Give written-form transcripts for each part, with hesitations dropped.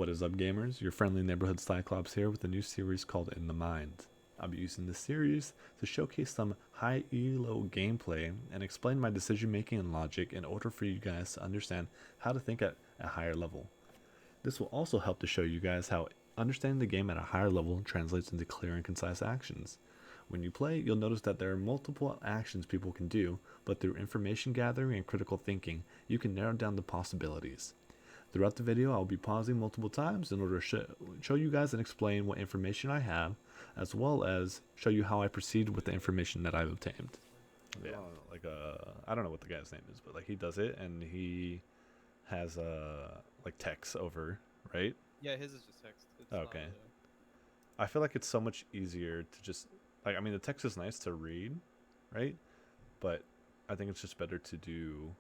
What is up, gamers? Your friendly neighborhood Cyclops here with a new series called In the Mind. I'll be using this series to showcase some high elo gameplay and explain my decision making and logic in order for you guys to understand how to think at a higher level. This will also help to show you guys how understanding the game at a higher level translates into clear and concise actions. When you play, you'll notice that there are multiple actions people can do, but through information gathering and critical thinking, you can narrow down the possibilities. Throughout the video, I'll be pausing multiple times in order to show you guys and explain what information I have, as well as show you how I proceed with the information that I've obtained. Yeah, I don't know what the guy's name is, but like he does it and he has like text over, right? Yeah, his is just text. It's Okay. Not, I feel like it's so much easier to just like, I mean, the text is nice to read, right? But I think it's just better to do,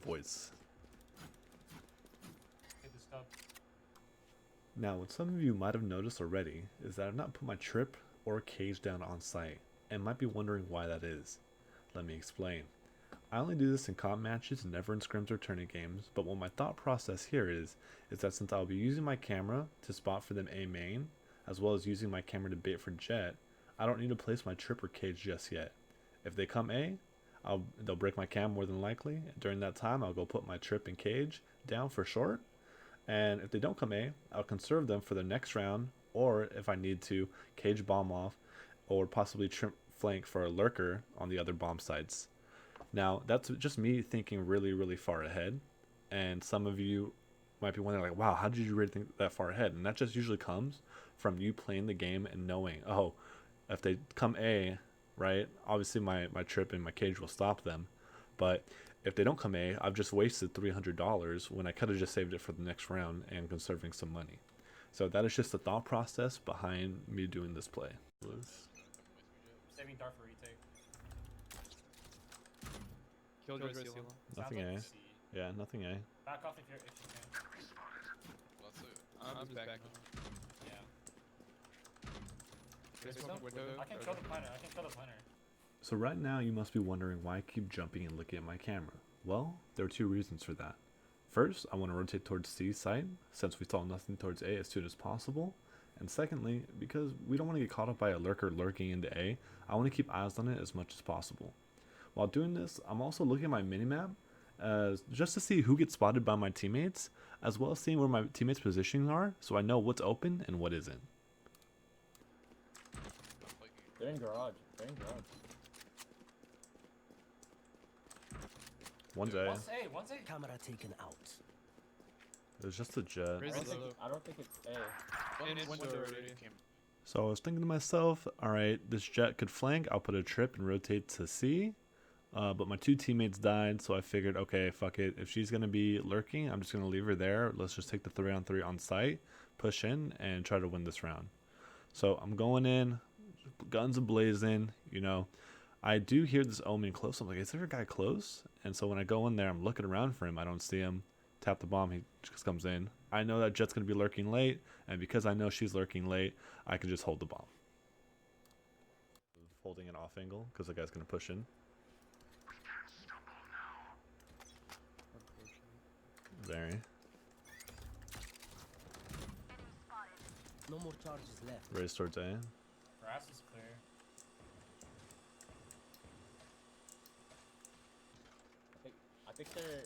voice. Now, what some of you might have noticed already is that I've not put my trip or cage down on site, and might be wondering why that is. Let me explain. I only do this in comp matches, never in scrims or tournament games, but what my thought process here is that since I'll be using my camera to spot for them A main, as well as using my camera to bait for jet, I don't need to place my trip or cage just yet. If they come A, they'll break my cam more than likely. During that time, I'll go put my trip and cage down for short. And if they don't come A, I'll conserve them for the next round, or if I need to, cage bomb off, or possibly trim flank for a lurker on the other bomb sites. Now, that's just me thinking really, really far ahead. And some of you might be wondering, like, wow, how did you really think that far ahead? And that just usually comes from you playing the game and knowing, oh, if they come A, right, obviously my trip and my cage will stop them. But if they don't come A, I've just wasted $300 when I could have just saved it for the next round and conserving some money. So that is just the thought process behind me doing this play. Saving dart for retake. Killjoy seal. Nothing A. Yeah, nothing A. Back off if you can. I'm just back. Yeah. There's one window. I can kill the planner. So right now you must be wondering why I keep jumping and looking at my camera. Well, there are two reasons for that. First, I want to rotate towards C site, since we saw nothing towards A as soon as possible. And secondly, because we don't want to get caught up by a lurker lurking into A, I want to keep eyes on it as much as possible. While doing this, I'm also looking at my minimap just to see who gets spotted by my teammates, as well as seeing where my teammates' positioning are, so I know what's open and what isn't. They're in garage. One's A. One's A. Camera taken out. There's just a jet. I don't think it's A. And window already. So I was thinking to myself, alright, this jet could flank, I'll put a trip and rotate to C. But my two teammates died, so I figured, okay, fuck it. If she's going to be lurking, I'm just going to leave her there. Let's just take the 3-on-3 on site, push in, and try to win this round. So I'm going in, guns ablazing, I do hear this omen close. I'm like, is there a guy close? And so when I go in there, I'm looking around for him. I don't see him. Tap the bomb, he just comes in. I know that jet's going to be lurking late, and because I know she's lurking late, I can just hold the bomb. Holding an off angle, because the guy's going to push in. Very. No more charges left. Race towards A. Grass is clear. I think they're.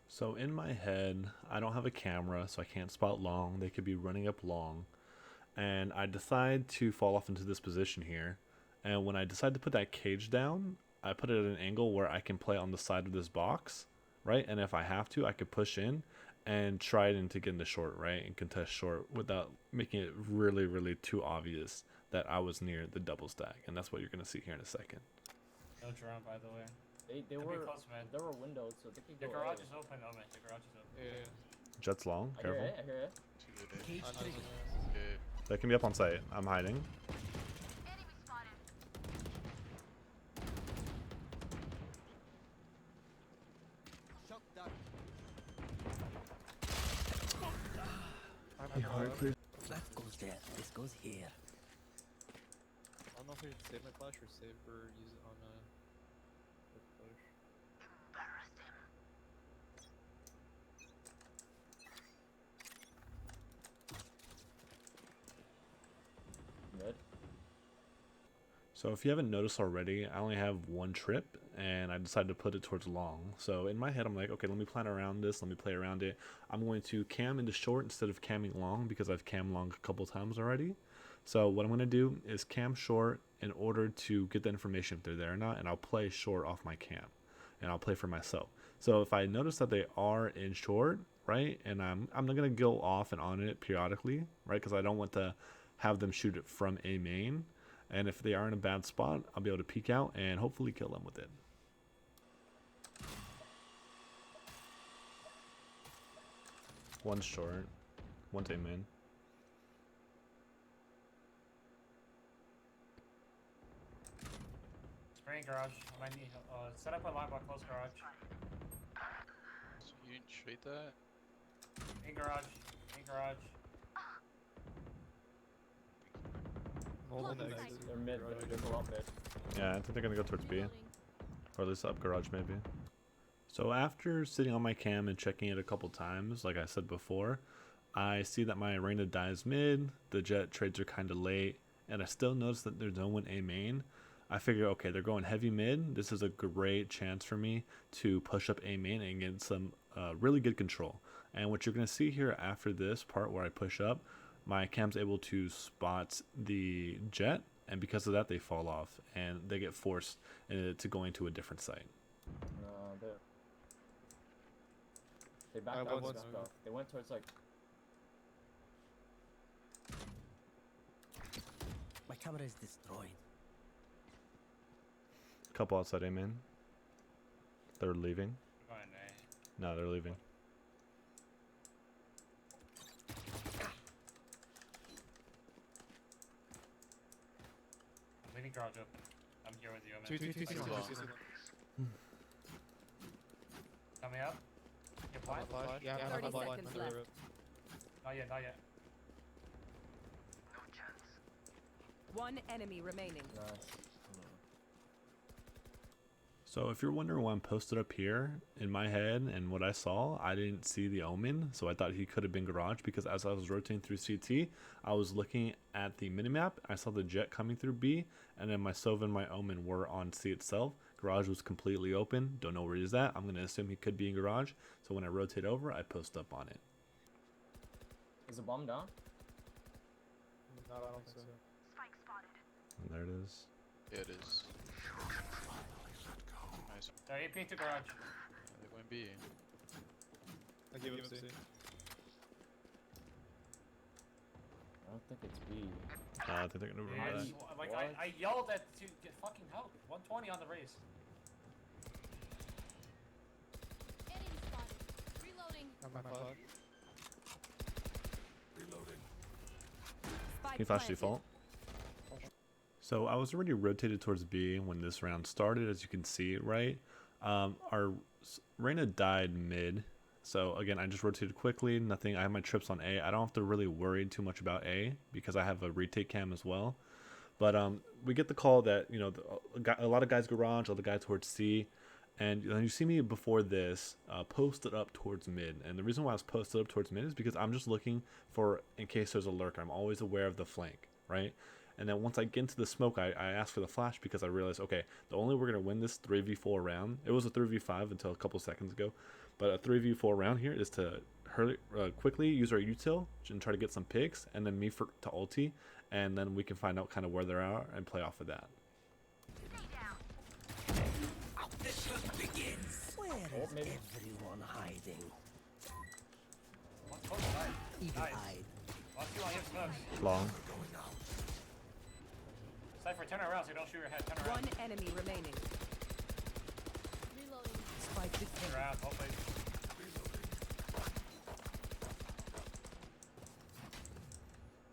So in my head, I don't have a camera, so I can't spot long. They could be running up long. And I decide to fall off into this position here. And when I decide to put that cage down, I put it at an angle where I can play on the side of this box, right? And if I have to, I could push in and try it to get into short, right? And contest short without making it really, really too obvious that I was near the double stack. And that's what you're going to see here in a second. No drone, by the way. They Could were be close, man. there were windows, so they could The go. garage is open, oh man. The garage is open. Yeah. Jet's long, I hear careful. it. I hear it. Cage trigger. They can be up on site. I'm hiding. Shot down. That goes there. This goes here. I don't know if I should save my flash or save or use it on quick push. So if you haven't noticed already, I only have one trip and I decided to put it towards long. So in my head, I'm like, okay, let me plan around this. Let me play around it. I'm going to cam into short instead of camming long because I've cam long a couple times already. So what I'm going to do is cam short in order to get the information if they're there or not. And I'll play short off my cam and I'll play for myself. So if I notice that they are in short, right, and I'm not going to go off and on it periodically, right, because I don't want to have them shoot it from a main. And if they are in a bad spot, I'll be able to peek out and hopefully kill them with it. One's short, one's a main. Spraying garage. I might need set up a line by close garage. So you didn't trade that? In garage. In garage. Hold the Nice. exit. They're mid. They're a lot mid. Yeah, I think they're gonna go towards B, or at least up garage maybe. So after sitting on my cam and checking it a couple times, like I said before, I see that my arena dies mid, the jet trades are kind of late, and I still notice that there's no one A main. I figure, okay, they're going heavy mid. This is a great chance for me to push up A main and get some really good control. And what you're gonna see here after this part where I push up, my cam's able to spot the jet, and because of that they fall off and they get forced to going to a different site. They backed Alright, out what's- with stuff. They went towards like. My camera is destroyed. Couple outside A main. They're leaving. We're going A. No, they're leaving. I'm leaving garage open. I'm here with you. I'm Two, in. two, two, Like, two, two, long. two. Coming up. Get blind? Flash. Yeah, I'm 30 blind. seconds Under the left. rip. Not yet, not yet. One enemy remaining. Nice. So if you're wondering why I'm posted up here, in my head and what I saw, I didn't see the omen, so I thought he could have been garage because as I was rotating through CT, I was looking at the minimap, I saw the jet coming through B, and then my Sova and my omen were on C itself. Garage was completely open, don't know where he's at. I'm going to assume he could be in garage, so when I rotate over, I post up on it. Is the bomb down? No, I don't think so. And there it is. Yeah, it is. Nice. They're AP to garage. Yeah, they're going B. I give him C. I don't think it's B. I think they're going to Yeah, remember it's- that. like What? I yelled at to get fucking help. 120 on the race. Enemy spotted. Reloading. I'm my flash. Spike Can you flash planted. default? So I was already rotated towards B when this round started, as you can see, right? Our Reyna died mid. So again, I just rotated quickly, nothing. I have my trips on A. I don't have to really worry too much about A because I have a retake cam as well. But we get the call that, you know, a lot of guys garage, other guys towards C. And you see me before this posted up towards mid. And the reason why I was posted up towards mid is because I'm just looking for, in case there's a lurker, I'm always aware of the flank, right? And then once I get into the smoke, I ask for the flash because I realized, okay, the only way we're going to win this 3v4 round, it was a 3v5 until a couple seconds ago, but a 3v4 round here is to hurry, quickly use our util and try to get some picks, and then me to ulti, and then we can find out kind of where they are and play off of that. Where Oh, is maybe. everyone hiding? One close side. Evil-eyed. Last two on your smokes. Long. Cypher, turn around so you don't shoot your head. Turn around. One enemy remaining. Reloading. Spike Turn defended. around. Hopefully.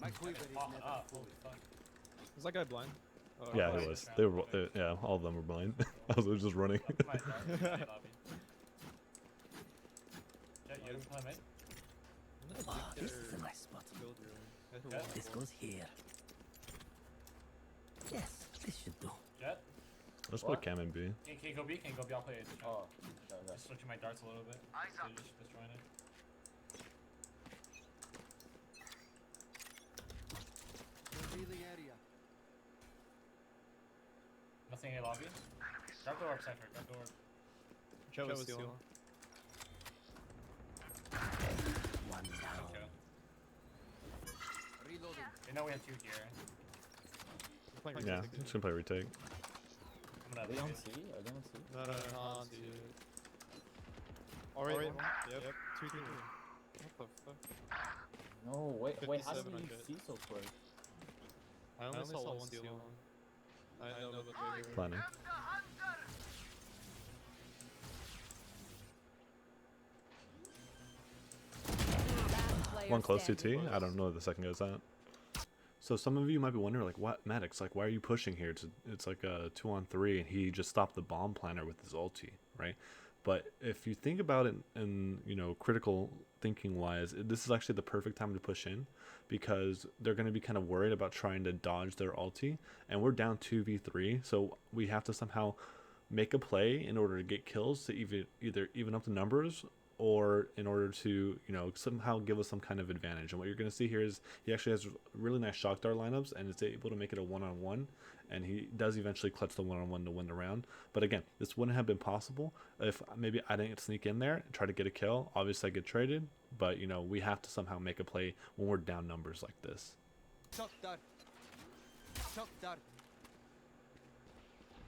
My quiver is Popping never up. full. Holy fuck. Was that guy blind? Oh, Yeah, okay. he was. Yeah, all of them were blind. I was just running. My dart. Lobby. Jet, you play mid? Oh, this is a nice spot. Yeah. This goes here. Yes, this should do. Jet? Let's What? put cam in B. Can you go B? Can you go B? I'll play it. Oh, okay. Just switching my darts a little bit. So you're just destroying it. Reveal the area. seeing a lobby. Grab the orb, Cypher. Grab the orb. Jet was stealing. One down. Okay. Reloading. They know we have 2 here. We're playing Yeah, retake, just gonna play retake. I'm Are gonna they on leave C? it. Are they on C? No, on C. Alright, one. Yep. 2, 3. What the fuck? No, wait, how did 57 on you Jet. see so quick? I only saw one steal long. I know, but they're Planning. Last player One close standing. CT. I don't know where the second goes at. So some of you might be wondering, like, what Maddox? Like, why are you pushing here? It's like a 2-on-3, and he just stopped the bomb planner with his ulti, right? But if you think about it, in critical thinking wise, this is actually the perfect time to push in, because they're going to be kind of worried about trying to dodge their ulti, and we're down 2v3, so we have to somehow make a play in order to get kills to either even up the numbers, or in order to somehow give us some kind of advantage. And what you're going to see here is he actually has really nice shock dart lineups, and is able to make it a 1-on-1, and he does eventually clutch the 1-on-1 to win the round. But again, this wouldn't have been possible if maybe I didn't sneak in there and try to get a kill. Obviously I get traded, but we have to somehow make a play when we're down numbers like this. Shock dart. Shock dart.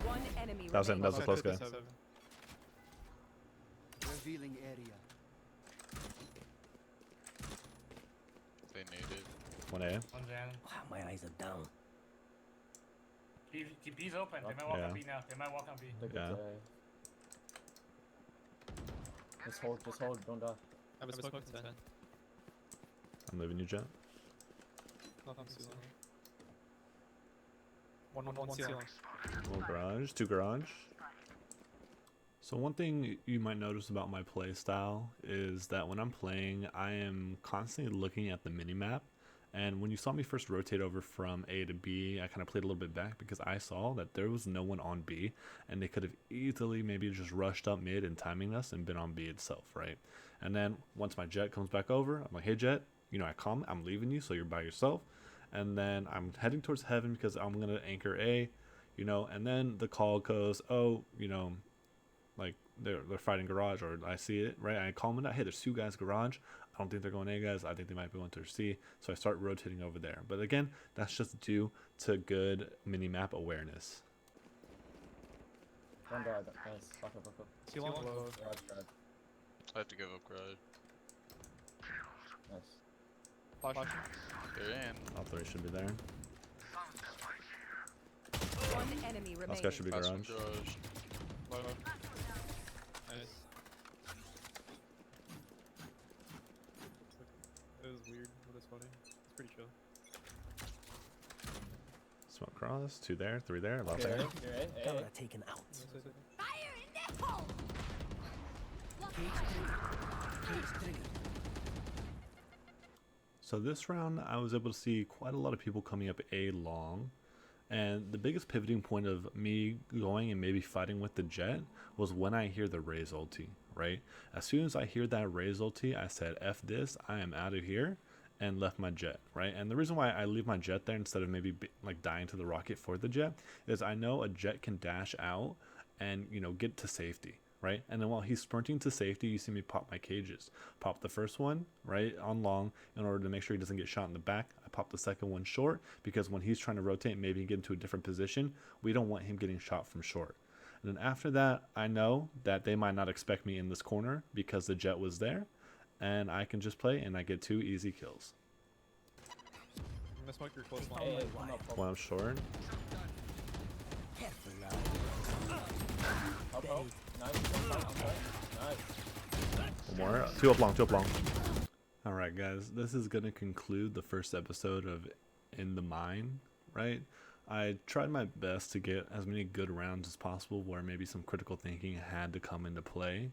One enemy That was him. remaining. That was a close guy. 57. Revealing area. They needed. 1A. One's in. Wow, my eyes are down. B's open. They might walk Yeah. on B now. They might walk on B. They could, Yeah. Just hold, don't die. I have a smoke in 10. I'm leaving you, Jet. Nothing stealing. One stealing. One garage, 2 garage. So one thing you might notice about my play style is that when I'm playing, I am constantly looking at the minimap. And when you saw me first rotate over from A to B, I kind of played a little bit back because I saw that there was no one on B, and they could have easily maybe just rushed up mid and timing us and been on B itself, right? And then once my Jet comes back over, I'm like, hey Jet, I'm leaving you, so you're by yourself. And then I'm heading towards heaven because I'm gonna anchor A, and then the call goes, oh, like they're fighting garage, or I see it, right? I call them out, hey, there's 2 guys garage. I don't think they're going A, guys. I think they might be going to C. So I start rotating over there. But again, that's just due to good mini-map awareness. Don't die, nice. Back up. Stealing low. Garage. I have to give up garage. Nice. Flash. They're in. All 3 should be there. One enemy Last guy remaining. should be Last one garage. garage. Low. Nice. It was weird, but it's funny. It's pretty chill. Smoke cross. 2 there, 3 there. Last Okay, there. you're in. Hey. Camera taken out. Fire in the hole! Cage triggered. So this round, I was able to see quite a lot of people coming up A long. And the biggest pivoting point of me going and maybe fighting with the Jet was when I hear the Raze ulti, right? As soon as I hear that Raze ulti, I said, F this, I am out of here, and left my Jet, right? And the reason why I leave my Jet there instead of maybe like dying to the rocket for the Jet is I know a Jet can dash out and, get to safety, right? And then while he's sprinting to safety, you see me pop my cages. Pop the first one, right, on long in order to make sure he doesn't get shot in the back. I pop the second one short because when he's trying to rotate, maybe get into a different position, we don't want him getting shot from short. And then after that, I know that they might not expect me in this corner because the Jet was there, and I can just play and I get 2 easy kills. I'm gonna smoke your close Hey, line. come up. One short. Careful now. Help. Nice. Nice. One more. 2 up long, 2 up long. Alright guys, this is going to conclude the first episode of In the Mine, right? I tried my best to get as many good rounds as possible where maybe some critical thinking had to come into play.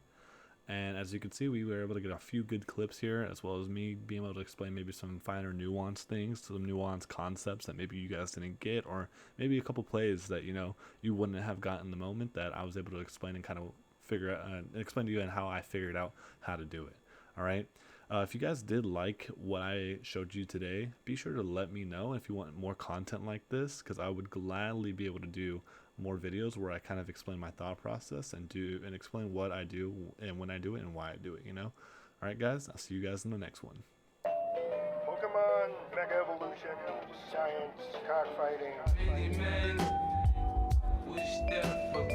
And as you can see, we were able to get a few good clips here, as well as me being able to explain maybe some finer nuanced things, some nuanced concepts that maybe you guys didn't get, or maybe a couple plays that, you wouldn't have gotten in the moment that I was able to explain and kind of figure out, explain to you and how I figured out how to do it. All right. If you guys did like what I showed you today, be sure to let me know if you want more content like this, because I would gladly be able to do more videos where I kind of explain my thought process and explain what I do and when I do it and why I do it, you know? Alright guys, I'll see you guys in the next one. Pokemon, Mega Evolution, Science, Cockfighting. Really, man, wish that for